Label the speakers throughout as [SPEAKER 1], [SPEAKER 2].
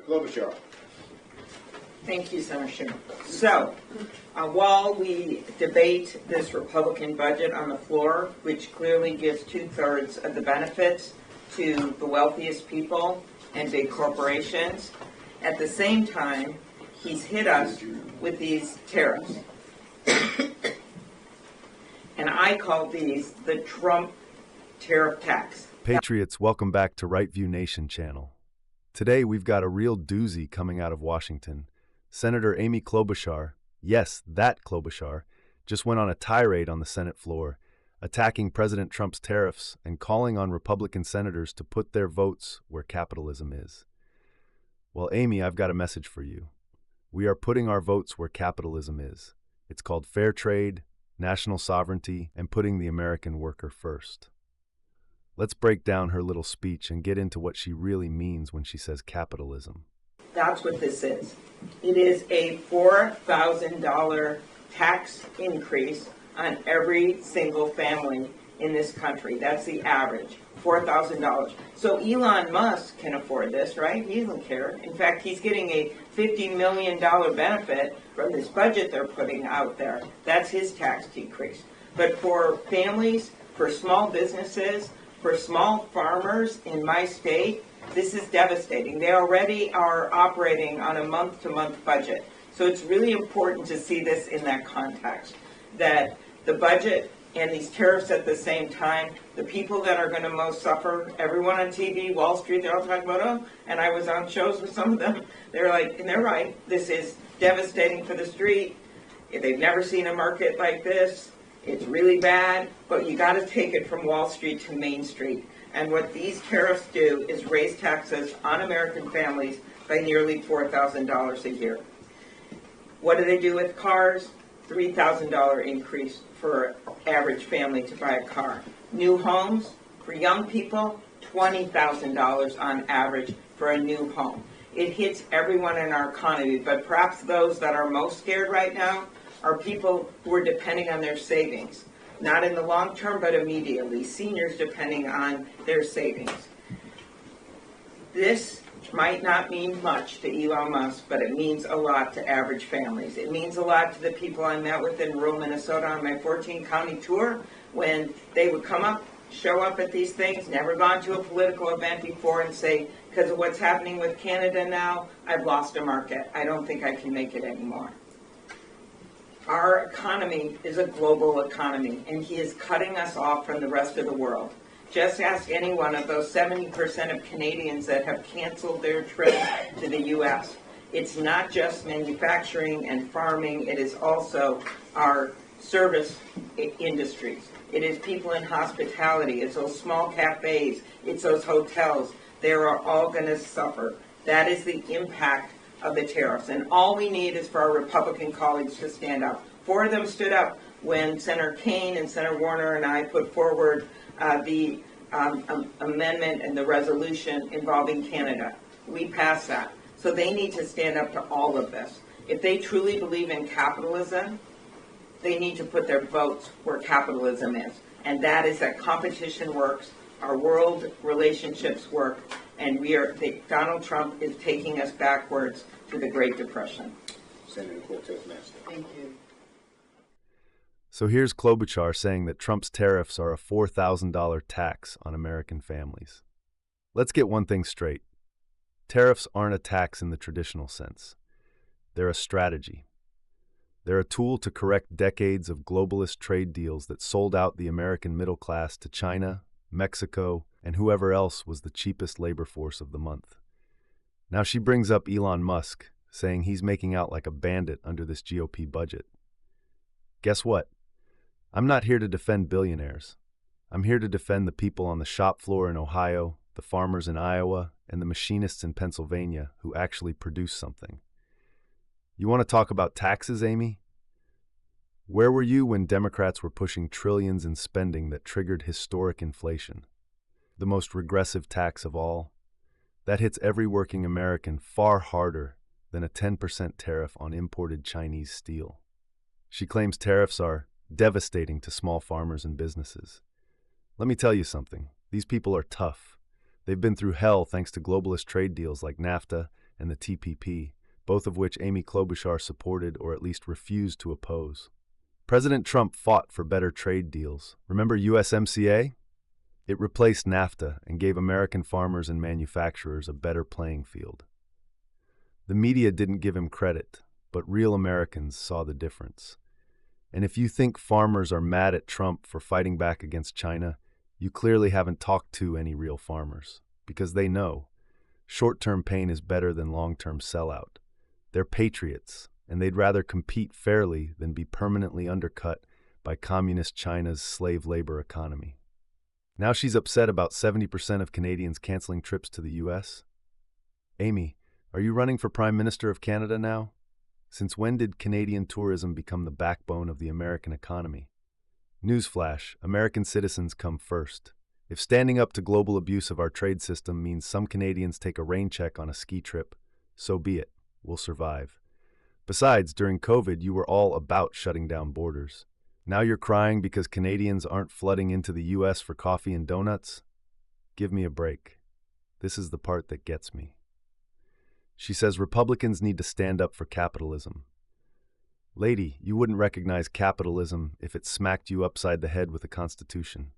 [SPEAKER 1] Klobuchar.
[SPEAKER 2] Thank you, Senator Schumer. So, while we debate this Republican budget on the floor, which clearly gives 2/3 of the benefits to the wealthiest people and big corporations, at the same time, he's hit us with these tariffs. And I call these the Trump tariff tax.
[SPEAKER 3] Patriots, welcome back to Right View Nation channel. Today we've got a real doozy coming out of Washington. Senator Amy Klobuchar, yes, that Klobuchar, just went on a tirade on the Senate floor, attacking President Trump's tariffs and calling on Republican senators to put their votes where capitalism is. Well, Amy, I've got a message for you. We are putting our votes where capitalism is. It's called fair trade, national sovereignty, and putting the American worker first. Let's break down her little speech and get into what she really means when she says capitalism.
[SPEAKER 2] That's what this is. It is a $4,000 tax increase on every single family in this country. That's the average, $4,000. So Elon Musk can afford this, right? He doesn't care. In fact, he's getting a $50 million benefit from this budget they're putting out there. That's his tax decrease. But for families, for small businesses, for small farmers in my state, this is devastating. They already are operating on a month-to-month budget. So it's really important to see this in that context, that the budget and these tariffs at the same time, the people that are going to most suffer, everyone on TV, Wall Street, they're all talking about, oh, and I was on shows with some of them, they're like, and they're right, this is devastating for the street. They've never seen a market like this. It's really bad, but you got to take it from Wall Street to Main Street. And what these tariffs do is raise taxes on American families by nearly $4,000 a year. What do they do with cars? $3,000 increase for average family to buy a car. New homes for young people, $20,000 on average for a new home. It hits everyone in our economy, but perhaps those that are most scared right now are people who are depending on their savings. Not in the long term, but immediately. Seniors depending on their savings. This might not mean much to Elon Musk, but it means a lot to average families. It means a lot to the people I met with in rural Minnesota on my 14-county tour when they would come up, show up at these things, never gone to a political event before, and say, because of what's happening with Canada now, I've lost a market. I don't think I can make it anymore. Our economy is a global economy, and he is cutting us off from the rest of the world. Just ask any one of those 70% of Canadians that have canceled their trip to the U.S. It's not just manufacturing and farming, it is also our service industries. It is people in hospitality, it's those small cafes, it's those hotels. They are all going to suffer. That is the impact of the tariffs. And all we need is for our Republican colleagues to stand up. 4 of them stood up when Senator Kaine and Senator Warner and I put forward the amendment and the resolution involving Canada. We passed that. So they need to stand up to all of this. If they truly believe in capitalism, they need to put their votes where capitalism is. And that is that competition works, our world relationships work, and Donald Trump is taking us backwards to the Great Depression.
[SPEAKER 1] Senator Cortez Master.
[SPEAKER 2] Thank you.
[SPEAKER 3] So here's Klobuchar saying that Trump's tariffs are a $4,000 tax on American families. Let's get one thing straight. Tariffs aren't a tax in the traditional sense. They're a strategy. They're a tool to correct decades of globalist trade deals that sold out the American middle class to China, Mexico, and whoever else was the cheapest labor force of the month. Now she brings up Elon Musk, saying he's making out like a bandit under this GOP budget. Guess what? I'm not here to defend billionaires. I'm here to defend the people on the shop floor in Ohio, the farmers in Iowa, and the machinists in Pennsylvania who actually produce something. You want to talk about taxes, Amy? Where were you when Democrats were pushing trillions in spending that triggered historic inflation? The most regressive tax of all? That hits every working American far harder than a 10% tariff on imported Chinese steel. She claims tariffs are devastating to small farmers and businesses. Let me tell you something. These people are tough. They've been through hell thanks to globalist trade deals like NAFTA and the TPP, both of which Amy Klobuchar supported or at least refused to oppose. President Trump fought for better trade deals. Remember USMCA? It replaced NAFTA and gave American farmers and manufacturers a better playing field. The media didn't give him credit, but real Americans saw the difference. And if you think farmers are mad at Trump for fighting back against China, you clearly haven't talked to any real farmers, because they know short-term pain is better than long-term sellout. They're patriots, and they'd rather compete fairly than be permanently undercut by communist China's slave labor economy. Now she's upset about 70% of Canadians canceling trips to the U.S. Amy, are you running for Prime Minister of Canada now? Since when did Canadian tourism become the backbone of the American economy? Newsflash, American citizens come first. If standing up to global abuse of our trade system means some Canadians take a rain check on a ski trip, so be it. We'll survive. Besides, during COVID, you were all about shutting down borders. Now you're crying because Canadians aren't flooding into the U.S. for coffee and donuts? Give me a break. This is the part that gets me. She says Republicans need to stand up for capitalism. Lady, you wouldn't recognize capitalism if it smacked you upside the head with a constitution.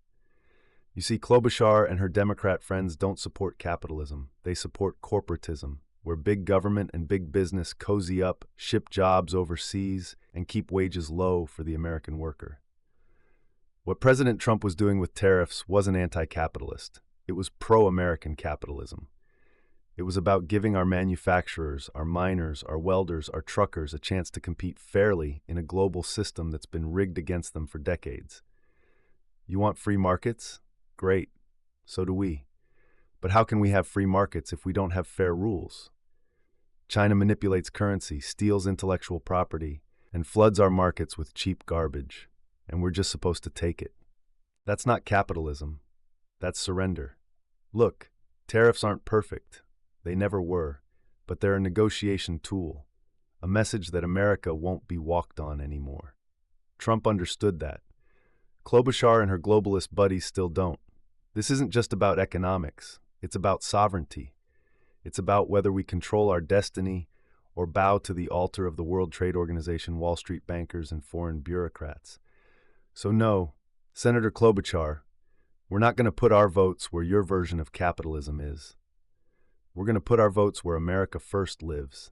[SPEAKER 3] You see, Klobuchar and her Democrat friends don't support capitalism. They support corporatism, where big government and big business cozy up, ship jobs overseas, and keep wages low for the American worker. What President Trump was doing with tariffs wasn't anti-capitalist. It was pro-American capitalism. It was about giving our manufacturers, our miners, our welders, our truckers a chance to compete fairly in a global system that's been rigged against them for decades. You want free markets? Great. So do we. But how can we have free markets if we don't have fair rules? China manipulates currency, steals intellectual property, and floods our markets with cheap garbage, and we're just supposed to take it. That's not capitalism. That's surrender. Look, tariffs aren't perfect. They never were, but they're a negotiation tool, a message that America won't be walked on anymore. Trump understood that. Klobuchar and her globalist buddies still don't. This isn't just about economics. It's about sovereignty. It's about whether we control our destiny or bow to the altar of the World Trade Organization, Wall Street bankers, and foreign bureaucrats. So no, Senator Klobuchar, we're not going to put our votes where your version of capitalism is. We're going to put our votes where America first lives,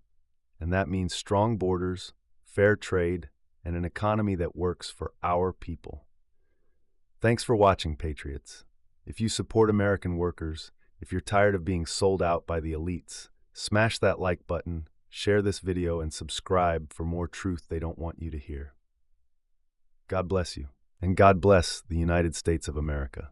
[SPEAKER 3] and that means strong borders, fair trade, and an economy that works for our people. Thanks for watching, Patriots. If you support American workers, if you're tired of being sold out by the elites, smash that like button, share this video, and subscribe for more truth they don't want you to hear. God bless you, and God bless the United States of America.